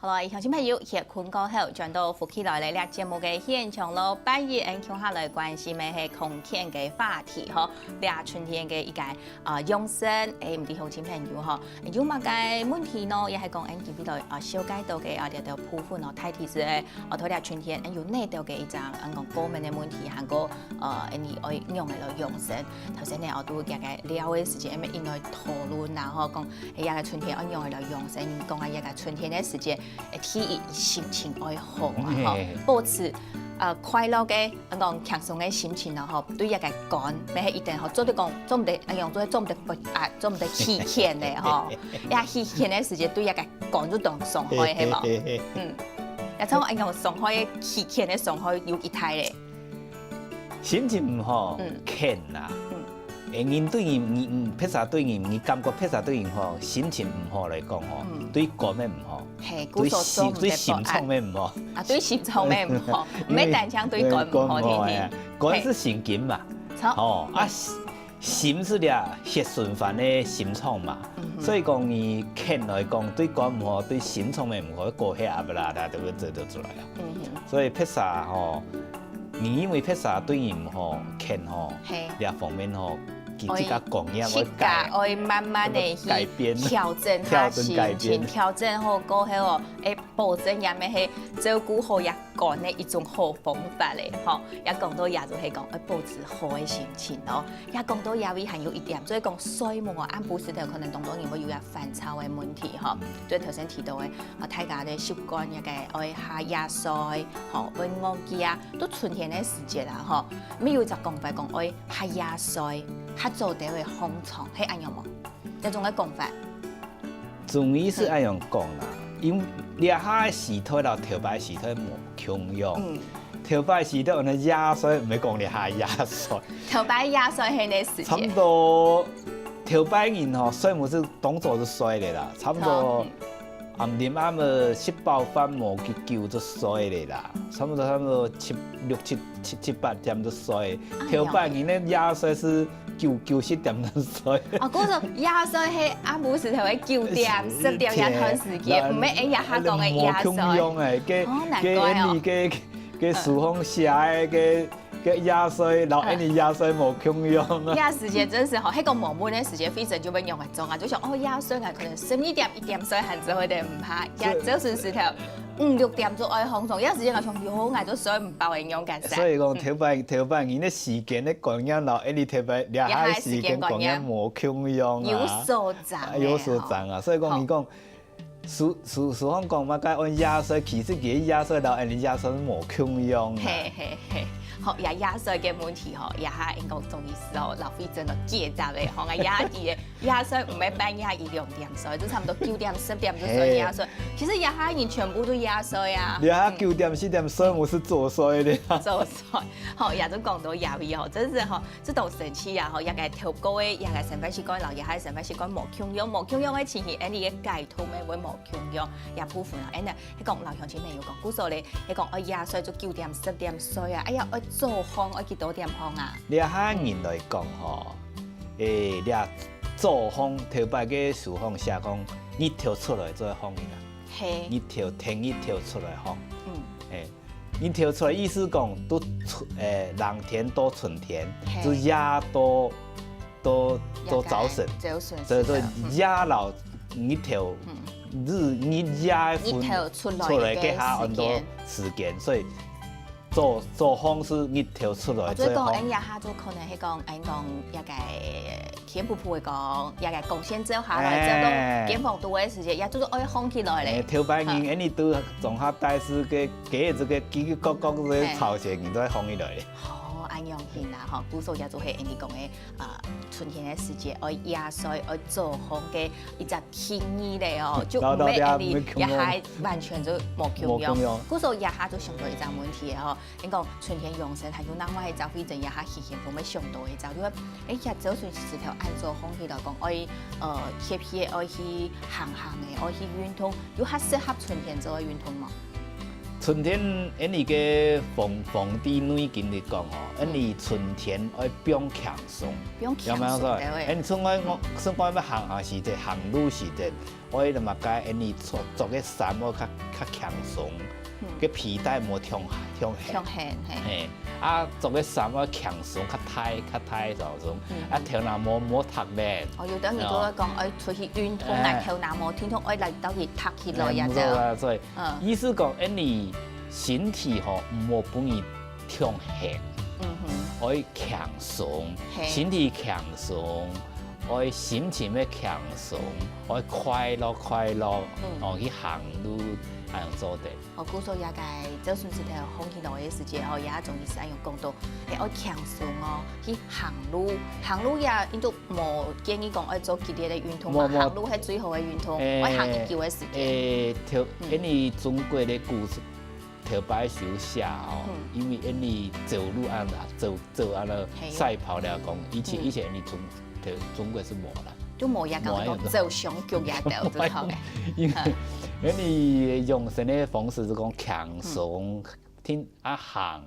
好啦，乡亲朋友，热困过后，转到福起来咧节目嘅现场咯。8月按乡下来关心嘅系空天嘅话题吼，俩春天嘅一个养生，唔啲乡亲朋友吼，有乜嘅问题呢？也系讲今邊度小街道嘅條部分哦，睇睇是拖俩春天，有呢度嘅一隻講高敏嘅問題，行過你愛用嚟到養生。頭先咧我都大概聊嘅時間，應該討論然後講一個春天愛用嚟到養生，講一個春天嘅時間。體驗心情愛好啊，保持快樂嘅講輕鬆嘅心情啊，吼，對一個肝，咪係一定吼做得講做唔得，用做唔得不做唔得氣欠嘅吼，呀氣欠嘅時間對一個肝都當傷害係冇，也從用傷害嘅氣欠嘅傷害有一態咧，心情唔好，欠啦。因對伊撇啥對伊感覺撇啥對伊吼心情唔好嚟講吼，對肝咩唔好，對心臟咩唔好，對心臟咩唔好，唔係單槍對肝唔好嘅，肝是神經嘛，心是咧血循環嘅心臟嘛，所以講你欠來講對肝唔好，對心臟咩唔好，過血壓不啦，都會做得出來啊，所以撇啥吼，你因為撇啥對伊唔好，欠吼，呢方面吼。自家講嘢，我慢慢地去調整下心情，調整好過後哦，保證也咪係照顧好一個呢一種好方法嚟，嗬。也講到也就係講，保持好嘅心情咯。也講到也會還有一點，所以講水母啊，不時就可能當中會有一反潮嘅問題，嗬。即係頭先提到嘅，大家嘅習慣一個愛下野菜，嗬，愛餓雞啊，都春天嘅時節啦，嗬。咪有一個講法講愛下野菜。他做到嘅紅蟲係按樣冇，一種嘅講法。中醫是按樣講啦，因掠下嘅時體啦，頭擺時體冇共用，頭擺時體我哋野菜唔係講掠下野菜。頭擺野菜係你時間。差唔多頭擺人吼，水母是動作是衰嘅啦，差唔多暗點啱嘅食飽飯冇去叫就衰嘅啦，差唔多七八點就衰。頭擺人咧野菜是。9、10點就睡。嗰個野菜係不是頭嘅9點、10點一段時間，唔係一日下講嘅野菜。嘅樹風下嘅野菜，然後野菜冇共用啊。野時間真是好，喺個悶悶嘅時間非常就會用嚟做啊，就想野菜啊，可能11點、1點水行之後哋唔怕，也就算是條5、6點就愛紅蟲，有時間我從好捱咗水唔飽營養緊曬。所以講頭擺人嘅時間咧講緊老，你頭擺掠下時間講緊冇共用啊。有所長。有所長啊，所以講你講。樹方講嘛，該按野菜，其實佢野菜老，你野菜冇共用啊。好，野菜嘅問題嗬，也係應該中醫師哦，劉飛真係解答嘅，講野菜唔係半夜1、2點睡，都差唔多9點、10點就睡野菜。其實野人全部都野菜啊。野9點、10點睡，我是做衰的。做衰，好，也都講到野味嗬，真是嗬，這都神奇啊！嗬，一個調高嘅，一個成分習慣，也係成分習慣冇共用，冇共用嘅前提，你嘅解脫咪會冇共用，也部分啊，你講老鄉親朋友講，古時候你講我野菜就9點、10點睡啊，哎呀，我做烘我幾多點烘啊？你下人來講吼，你做烘頭擺嘅樹烘寫講，日頭出來做烘啦，日頭天日頭出來烘，日頭出來意思講都冷天多春天，就夜多早晨，所以說夜老日頭日夜分出來嘅下很多時間，所以。做風是日頭出來最好。所以講，一下就可能係講一個天噗噗嘅講，一個貢獻之後下來之後都減防多嘅時間，也就是愛烘起來咧。頭擺人，你都綜合大師嘅幾個幾個嘅炒些，人都係烘起來咧。安樣型啦，嗬，古時也就係你講嘅春天嘅時節，愛野菜愛做烘嘅一隻天意咧哦，就唔係你也係完全就冇共用。古時候也係就想到一隻問題嘅嗬，你講春天養生係有另外一隻非常也係顯現冇咩想到嘅，就因為日就算是條按做烘起來講，愛貼皮愛去行嘅，愛去運動，有合適合春天做嘅運動嘛？春天，因为个皇帝女经嚟讲吼，因为春天要表强壮，表强壮对喂。因春我要行时节，行路时节，我迄个嘛该因为做个衫要较强壮，个皮带莫挑线，嘿，啊做个衫要强壮，较呔就种，啊跳那莫塌咧。哦，有等于我讲，爱出去运动来跳那么天空，爱来到去塌起来呀，就。所以，意思讲，因为身体吼莫不易挑线，爱强壮，身体强壮，爱心情要强壮，爱快乐，哦去行路。安样做的。哦，故说也该，就算是条风起落的时节吼，也总是安样讲到，会爱强壮哦，去行路也，因都无建议讲爱做激烈的运动嘛，行路係最好的运动，愛行1久的時間。因為中國的故事，條擺手下哦，因為因為走路安啦，走安啦賽跑了講，以前你中國是冇啦。都冇嘢講，走上腳也掉都好嘅。因為用什麼方式就講強鬆，聽行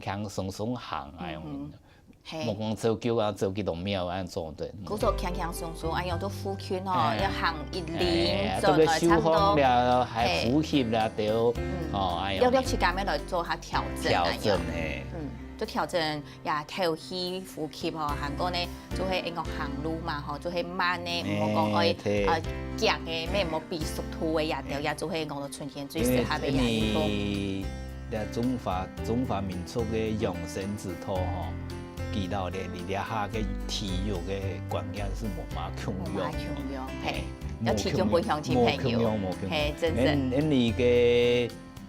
強鬆行啊樣。莫講走腳啊，走幾多秒啊做對。嗰個強鬆，哎呀都呼吸哦，要行1年，做個舒緩了，還呼吸了都，哦哎呀。要時間咩來做下調整誒。就調整也頭氣呼吸吼，韓國呢就係應該行路嘛吼，就係慢呢，唔好講愛急嘅咩，唔好變速度嘅也掉，也就係講到春天最適合嘅運動。因為中華民族嘅養生之道吼，記到咧，你下嘅體育嘅觀念是冇嘛強用，係，要體重不向前朋友，係真正。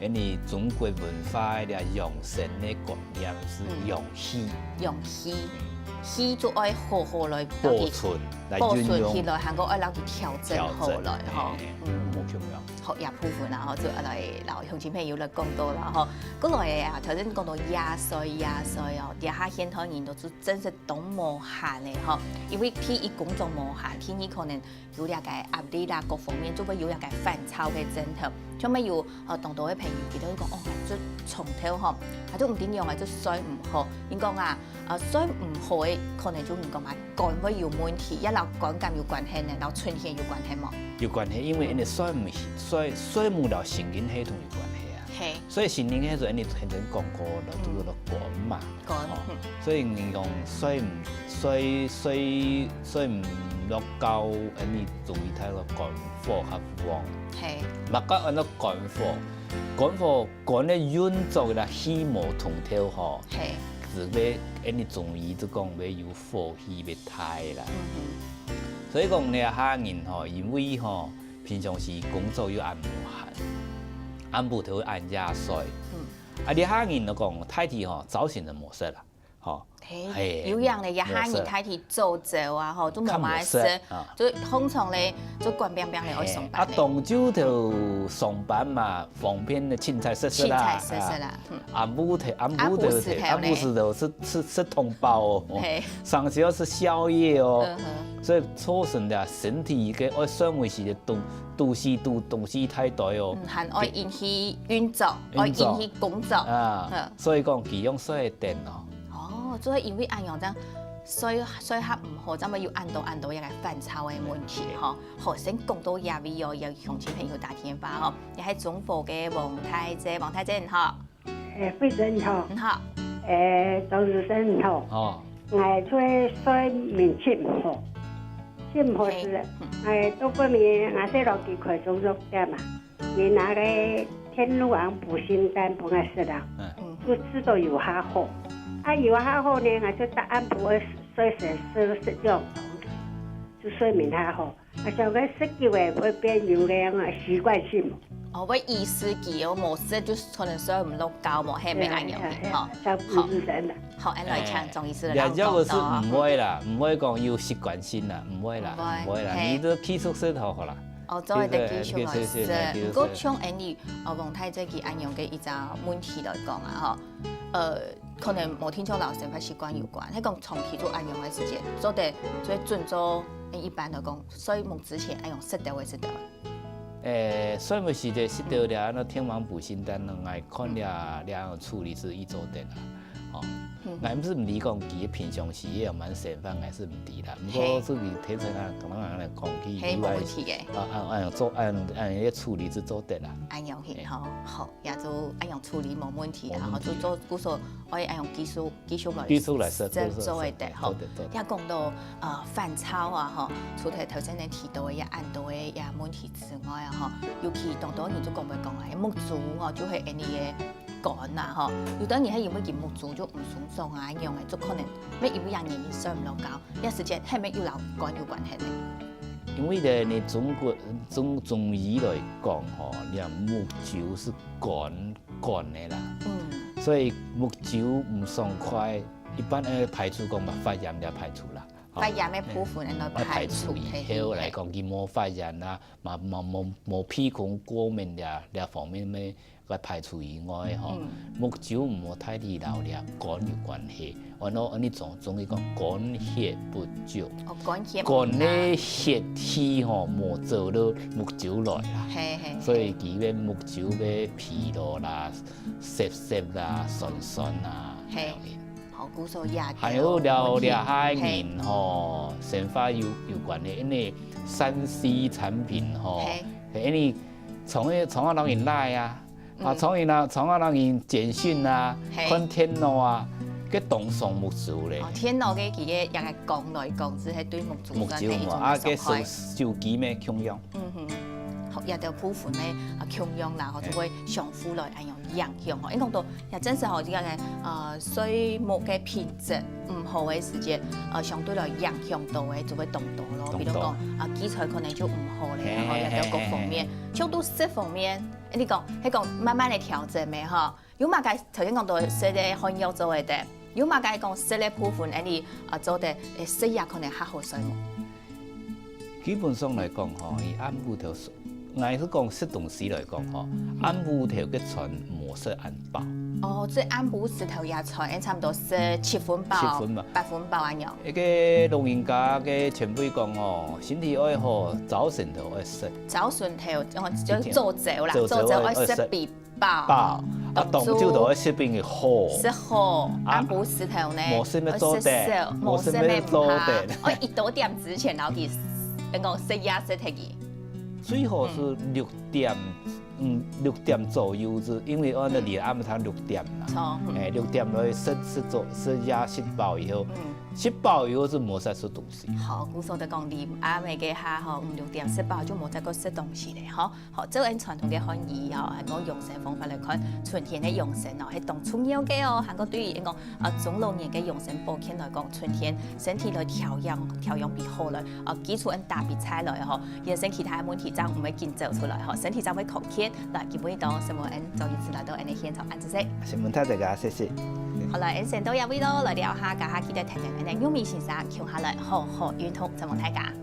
因為中國文化嘅養生嘅觀念是用氣就愛好來保存起來，韓國愛攞去調整好來吼，冇強用。學也部分啦，吼就來鄉親朋友來講到啦，吼，過來啊頭先講到野菜哦，啲下現代人都真係懂無限嘅吼，因為天一工作無限，天氣可能有啲嘅壓力啦，各方面就會有啲嘅煩躁嘅症頭。做咩要當到嘅朋友記得講哦，就從頭吼，係都唔點樣，係就水唔好。應講啊，水唔好嘅可能就唔講嘛，肝會有問題，一流肝癌有關係呢，然後春天有關係冇？有關係，因為因為水母了神經系統有關係啊。係。所以神經系統你曾經講過了，都有肝嘛。肝。所以你講水唔落夠，你注意睇個肝火較旺。係。唔該，按照肝火咧運作啦，氣無通透吼。係。是要，你中醫就講要有火氣要太啦。所以講你下人吼，因為吼平常時工作要按無限，按不頭按夜睡。你下人就講太體吼早晨就冇識啦，吼。有樣咧，一下人太體早啊，吼都冇買識，就通常咧就關冰冰咧愛上班。當朝就上班嘛，方便的青菜色啦。暗晡時就吃通包哦，上時要吃宵夜哦，所以造成了身體嘅愛酸維時嘅東西太多哦。還愛引起運作，愛引起工作啊，所以講佢用水嘅電哦。所以因為按樣咁水合唔好，咁咪要按到一個煩躁嘅問題嗬。好，先講到廿位哦，有鄉親朋友打電話嗬，又係中火嘅黃太姐你好。慧珍你好。你好。周日生你好。哦。水面切唔好，切唔好是到過年細路幾塊鐘肉嘅嘛，你那個天路昂補心丹補愛食啦，就吃到有下好。有下好呢，我就答案不會水食用，就睡眠下好。像個食嘅會變有個習慣性。我意思記我冇食，就可能水唔落夠，冇係咪按樣嘅嗬？好，按來聽總意思啦。也有個是唔會啦，唔會講有習慣性啦，唔會啦，你都繼續食就好啦。作為啲繼續來食，不過從你黃太姐佢按樣嘅一個問題來講啊，可能冇聽咗老生活習慣有關，係講長期做按樣嘅時間，所以準做一般來講，所以目之前按樣食掉會食掉。所以咪是个食到了，那天王补心丹，爱看了处理是一周的啦，哦。俺不是唔理讲，其平常时也蛮食饭，还是唔理啦。不过自己提出来，可能按来讲起以外，按个处理是做得啦。按样去吼，好，也就按样处理冇问题啦。吼，就做古说，可以按用技术来做会得吼。也讲到饭炒啊，吼，除了头先你提到嘅也按到嘅也问题之外啊，吼，尤其当多年就讲袂讲啊，木竹吼就会按你嘅。干啦吼，有当然係因為件木做就唔爽爽啊樣嘅，就可能咩有人嘢上唔落膠，一時間係咪要留干有關係咧？因為咧，你中醫來講吼，你木酒是乾的啦，所以木酒唔爽快，一般咧排除講嘛發炎就排除啦。發炎嘅部分嚟排除以後來講，佢冇發炎啦，冇屁股過敏兩方面咩？個排除以外吼，木酒唔好太離老了，肝有關係。按你中醫講肝血不足，肝咧血氣吼冇做到木酒來啦，所以佢嘅木酒嘅疲勞啦、澀啦、酸啊，好古所也。還有了下人吼，生活有關係，因為3C 產品吼，因為從啊老人來啊。從啊，人因簡訊啊，看天路啊，佢動送木竹咧。天路嘅佢嘅也係講來講去係對木竹上係一種傷害。手機咩共用？也就部分咧共用啦，或者會相互來影響。因講到也真係好啲嘅水木嘅品質唔好嘅時節，相對來影響到嘅就會動到咯。比如講基礎可能就唔好咧，然後也就各方面，像都食方面。你講慢慢嚟調整咩嗬？有嘛介頭先講到食咧很有做嘅，有嘛介講食咧部分你做嘅食嘢可能較好水冇。基本上嚟講嗬，以按部頭，我係講食東西嚟講嗬，按部頭嘅船冇食按包。哦，即係按部石頭也菜，差唔多食7分飽、8分飽咁樣。一個老人家嘅前輩講哦，身體愛好，早晨頭愛食。早晨頭就做粥啦，做粥愛食飽。當朝頭愛食邊嘅好。食好，按部石頭呢，冇食咩做的，冇食咩做的。我一到點之前，然後佢講食嘢食睇佢。最好是6點左右，因為按照你暗餐6點啦，6點來食嘢食飽以後，食飽以後就冇再食東西。好，古所就講你暗嘅嘅下嗬，5、6點食飽就冇再個食東西咧，嗬。好，即係傳統嘅漢醫嗬，係講養生方法嚟看，春天嘅養生哦，係當重要嘅哦。係講對於講中老年嘅養生保健來講，春天身體來調養比好來，基礎大比菜來嗬，人生其他問題就唔會見走出來嗬，身體就會康健。嗱，基本到什麼人就一次來到你現場按知識。新聞睇大家，謝謝。好啦，先到有位咯，來聊下，家下記得聽聽你玉米先生，跳下來，好運動，怎麼睇㗎？